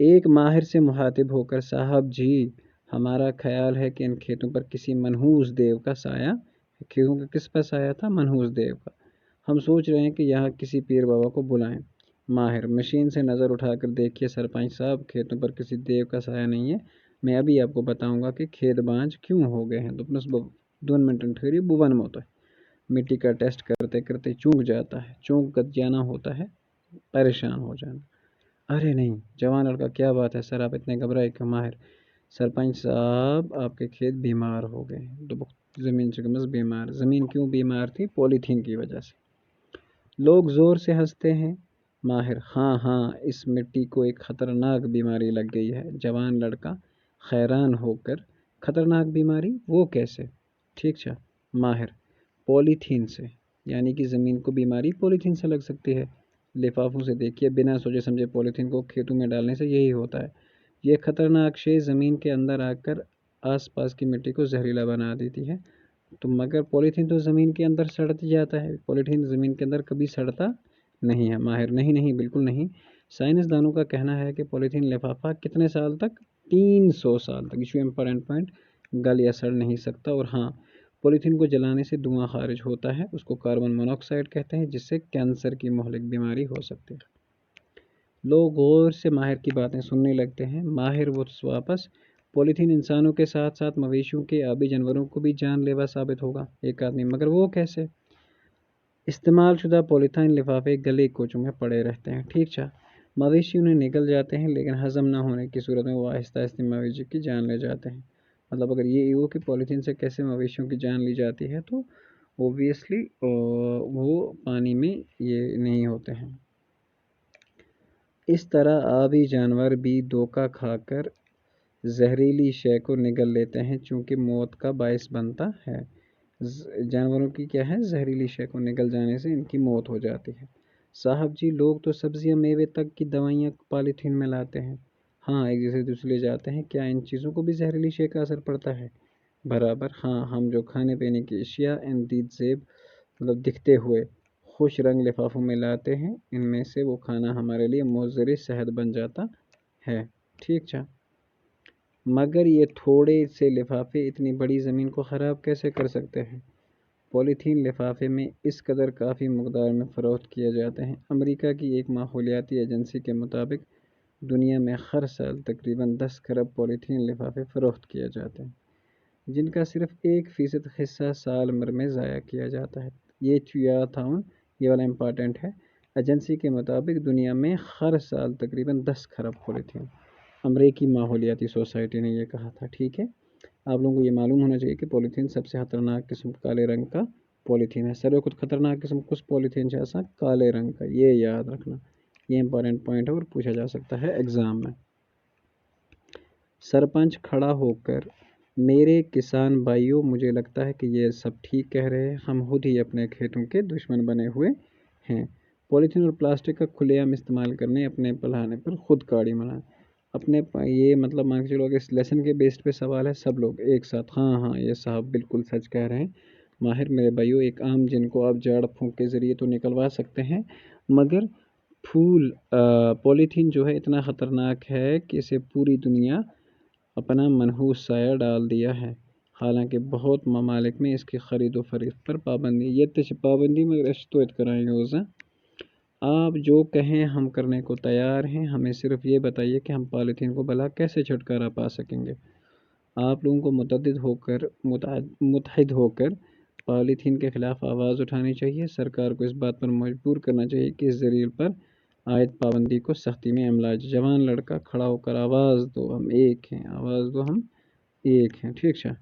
ایک ماہر سے مخاطب ہو کر، صاحب جی ہمارا خیال ہے کہ ان کھیتوں پر کسی منحوس دیو کا سایہ، کھیتوں کا کس پر سایہ تھا؟ منحوس دیو کا۔ ہم سوچ رہے ہیں کہ یہاں کسی پیر بابا کو بلائیں۔ ماہر، مشین سے نظر اٹھا کر دیکھیے سرپنچ صاحب، کھیتوں پر کسی دیو کا سایہ نہیں ہے۔ میں ابھی آپ کو بتاؤں گا کہ کھیت بانج کیوں ہو گئے ہیں۔ دون منٹ ٹھہری بوبن میں ہوتا ہے۔ مٹی کا ٹیسٹ کرتے کرتے چونک جاتا ہے، چونک کر جانا ہوتا ہے پریشان ہو جانا۔ ارے نہیں جوان لڑکا، کیا بات ہے سر، آپ اتنے گھبرائے کیوں؟ ماہر، سرپنچ صاحب آپ کے کھیت بیمار ہو گئے ہیں۔ زمین چکمز بیمار، زمین کیوں بیمار تھی؟ پولیتھین کی وجہ سے۔ لوگ زور سے ہنستے ہیں۔ ماہر، ہاں ہاں اس مٹی کو ایک خطرناک بیماری لگ گئی ہے۔ جوان لڑکا حیران ہو کر، خطرناک بیماری؟ وہ کیسے؟ ٹھیک ہے ماہر، پولیتھین سے، یعنی کہ زمین کو بیماری پولیتھین سے لگ سکتی ہے۔ لفافوں سے دیکھیے، بنا سوچے سمجھے پولیتھین کو کھیتوں میں ڈالنے سے یہی ہوتا ہے۔ یہ خطرناک شے زمین کے اندر آ کر آس پاس کی مٹی کو زہریلا بنا دیتی ہے۔ تو مگر پولیتھین تو زمین کے اندر سڑت جاتا ہے، پولیتھین زمین کے اندر کبھی سڑتا نہیں ہے۔ ماہر، نہیں نہیں بالکل نہیں۔ سائنسدانوں کا کہنا ہے کہ پولیتھین لفافہ کتنے سال تک؟ 300 سال تک، ایشو امپورٹنٹ پوائنٹ، گل یا سڑ نہیں سکتا۔ اور ہاں، پولیتھین کو جلانے سے دھواں خارج ہوتا ہے، اس کو کاربن مونوکسائڈ کہتے ہیں، جس سے کینسر کی مہلک بیماری ہو سکتی ہے۔ لوگ غور سے ماہر کی باتیں سننے لگتے ہیں۔ ماہر واپس، پولیتھین انسانوں کے ساتھ ساتھ مویشیوں کے، آبی جانوروں کو بھی جان لیوا ثابت ہوگا۔ ایک آدمی، مگر وہ کیسے؟ استعمال شدہ پولیتھین لفافے گلے کوچوں میں پڑے رہتے ہیں، ٹھیک ہے، مویشی انہیں نگل جاتے ہیں، لیکن ہضم نہ ہونے کی صورت میں وہ آہستہ آہستہ مویشی کی جان لے جاتے ہیں۔ مطلب اگر یہ ہو کہ پولیتھین سے کیسے مویشیوں کی جان لی جاتی ہے، تو اوبویسلی وہ پانی میں یہ نہیں ہوتے ہیں۔ اس طرح آبی جانور بھی دھوکہ کھا کر زہریلی شے کو نگل لیتے ہیں، چونکہ موت کا باعث بنتا ہے۔ جانوروں کی کیا ہے؟ زہریلی شے کو نگل جانے سے ان کی موت ہو جاتی ہے۔ صاحب جی لوگ تو سبزیاں میوے تک کی دوائیاں پالیتھین میں لاتے ہیں۔ ہاں، ایک جیسے دوسرے لے جاتے ہیں، کیا ان چیزوں کو بھی زہریلی شے کا اثر پڑتا ہے؟ برابر، ہاں، ہم جو کھانے پینے کی اشیاء دید زیب مطلب دکھتے ہوئے خوش رنگ لفافوں میں لاتے ہیں، ان میں سے وہ کھانا ہمارے لیے مضر صحت بن جاتا ہے، ٹھیک ہے، مگر یہ تھوڑے سے لفافے اتنی بڑی زمین کو خراب کیسے کر سکتے ہیں؟ پولیتھین لفافے میں اس قدر کافی مقدار میں فروخت کیے جاتے ہیں۔ امریکہ کی ایک ماحولیاتی ایجنسی کے مطابق دنیا میں ہر سال تقریباً 10 کھرب پولیتھین لفافے فروخت کیے جاتے ہیں، جن کا صرف 1% حصہ سال بھر میں ضائع کیا جاتا ہے۔ یہ یاد تھا، یہ والا امپارٹنٹ ہے۔ ایجنسی کے مطابق دنیا میں ہر سال تقریباً 10 کھرب پولیتھین، امریکی ماحولیاتی سوسائٹی نے یہ کہا تھا، ٹھیک ہے۔ آپ لوگوں کو یہ معلوم ہونا چاہیے کہ پولیتھین سب سے خطرناک قسم کالے رنگ کا پولیتھین ہے۔ سر خود خطرناک قسم کس پولیتھین سے ایسا کالے رنگ کا، یہ یاد رکھنا، یہ امپورٹنٹ پوائنٹ ہے اور پوچھا جا سکتا ہے ایگزام میں۔ سرپنچ کھڑا ہو کر، میرے کسان بھائیوں، مجھے لگتا ہے کہ یہ سب ٹھیک کہہ رہے ہیں، ہم خود ہی اپنے کھیتوں کے دشمن بنے ہوئے ہیں۔ پولیتھین اور پلاسٹک کا کھلے عام استعمال کرنے، اپنے پلانے پر خود کاڑی منائیں۔ اپنے یہ مطلب مان کے چلو کہ اس لیسن کے بیس پہ سوال ہے، سب لوگ ایک ساتھ، ہاں ہاں یہ صاحب بالکل سچ کہہ رہے ہیں۔ ماہر، میرے بھائیوں، ایک عام جن کو آپ جاڑ پھونک کے ذریعے تو نکلوا سکتے ہیں، مگر پولیتھین جو ہے اتنا خطرناک ہے کہ اسے پوری دنیا اپنا منحوس سایہ ڈال دیا ہے۔ حالانکہ بہت ممالک میں اس کی خرید و فروخت پر پابندی، یہ پابندی مگر تو کرائیں گے۔ آپ جو کہیں ہم کرنے کو تیار ہیں، ہمیں صرف یہ بتائیے کہ ہم پالیتھین کو بھلا کیسے چھٹکارا پا سکیں گے۔ آپ لوگوں کو متحد ہو کر پالیتھین کے خلاف آواز اٹھانی چاہیے۔ سرکار کو اس بات پر مجبور کرنا چاہیے کہ اس ذریعے پر عائد پابندی کو سختی میں عمل جائے۔ جوان لڑکا کھڑا ہو کر، آواز دو، ہم ایک ہیں، آواز دو، ہم ایک ہیں، ٹھیک ہے۔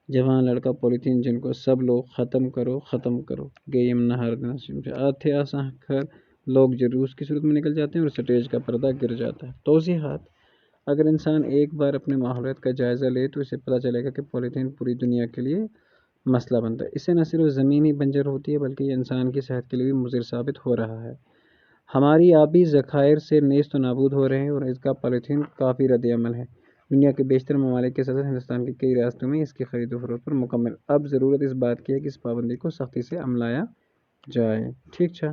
جوان لڑکا، پولیتھین جن کو سب لوگ ختم کرو، ختم کرو، گیم نہار آتے آسان کر لوگ جلوس کی صورت میں نکل جاتے ہیں اور سٹیج کا پردہ گر جاتا ہے۔ توضیحات: اگر انسان ایک بار اپنے ماحولیات کا جائزہ لے تو اسے پتہ چلے گا کہ پولیتھین پوری دنیا کے لیے مسئلہ بنتا ہے۔ اس سے نہ صرف زمین ہی بنجر ہوتی ہے بلکہ یہ انسان کی صحت کے لیے بھی مضر ثابت ہو رہا ہے۔ ہماری آبی ذخائر سے نیست و نابود ہو رہے ہیں اور اس کا پولیتھین کافی رد عمل ہے۔ دنیا کے بیشتر ممالک کے ساتھ ہندوستان کے کئی ریاستوں میں اس کی خرید و فروخت پر مکمل اب ضرورت اس بات کی ہے کہ اس پابندی کو سختی سے عملایا جائے، ٹھیک ہے۔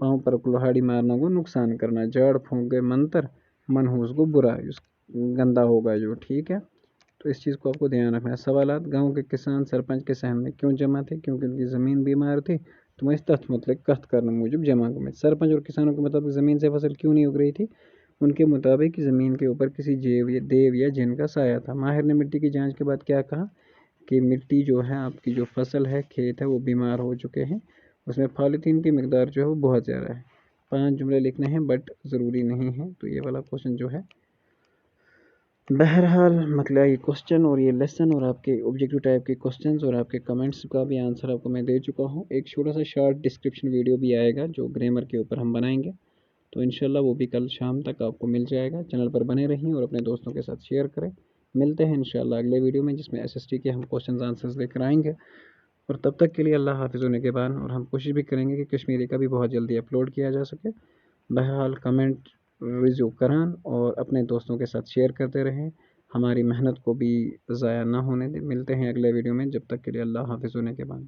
پاؤں پر کلہاڑی مارنا کو نقصان کرنا، جاڑ پھونک گئے منتر، منحوس کو برا، گندا ہوگا جو. ٹھیک ہے، تو اس چیز کو آپ کو دھیان رکھنا ہے. سوالات: گاؤں کے کسان سرپنچ کے صحن میں کیوں جمع تھے؟ کیونکہ ان کی زمین بیمار تھی. تو میں اس تحت مطلق کت کرنے موجب جمع میں. سرپنچ اور کسانوں کے مطابق زمین سے فصل کیوں نہیں اگ رہی تھی؟ ان کے مطابق زمین کے اوپر کسی دیو یا جن کا سایہ تھا. ماہر نے مٹی کی جانچ کے بعد کیا کہا کہ مٹی جو ہے آپ کی جو فصل ہے، کھیت ہے، وہ بیمار ہو چکے ہیں، اس میں پالیتھین کی مقدار جو ہے وہ بہت زیادہ ہے. 5 جملے لکھنے ہیں بٹ ضروری نہیں ہے. تو یہ والا کوشچن جو ہے، بہرحال مطلب یہ کوشچن اور یہ لیسن اور آپ کے آبجیکٹیو ٹائپ کے کوشچنز اور آپ کے کمنٹس کا بھی آنسر آپ کو میں دے چکا ہوں. ایک چھوٹا سا شارٹ ڈسکرپشن ویڈیو بھی آئے گا جو گرامر کے اوپر ہم بنائیں گے، تو انشاءاللہ وہ بھی کل شام تک آپ کو مل جائے گا. چینل پر بنے رہیں اور اپنے دوستوں کے ساتھ شیئر کریں. ملتے ہیں انشاءاللہ اگلے ویڈیو میں، جس میں SST کے ہم کوشچنز آنسرز لے کر آئیں گے. اور تب تک کے لیے اللہ حافظ ہونے کے بعد، اور ہم کوشش بھی کریں گے کہ کشمیری کا بھی بہت جلدی اپلوڈ کیا جا سکے. بہرحال کمنٹ ریزیو کریں اور اپنے دوستوں کے ساتھ شیئر کرتے رہیں. ہماری محنت کو بھی ضائع نہ ہونے دیں. ملتے ہیں اگلے ویڈیو میں، جب تک کے لیے اللہ حافظ ہونے کے بعد.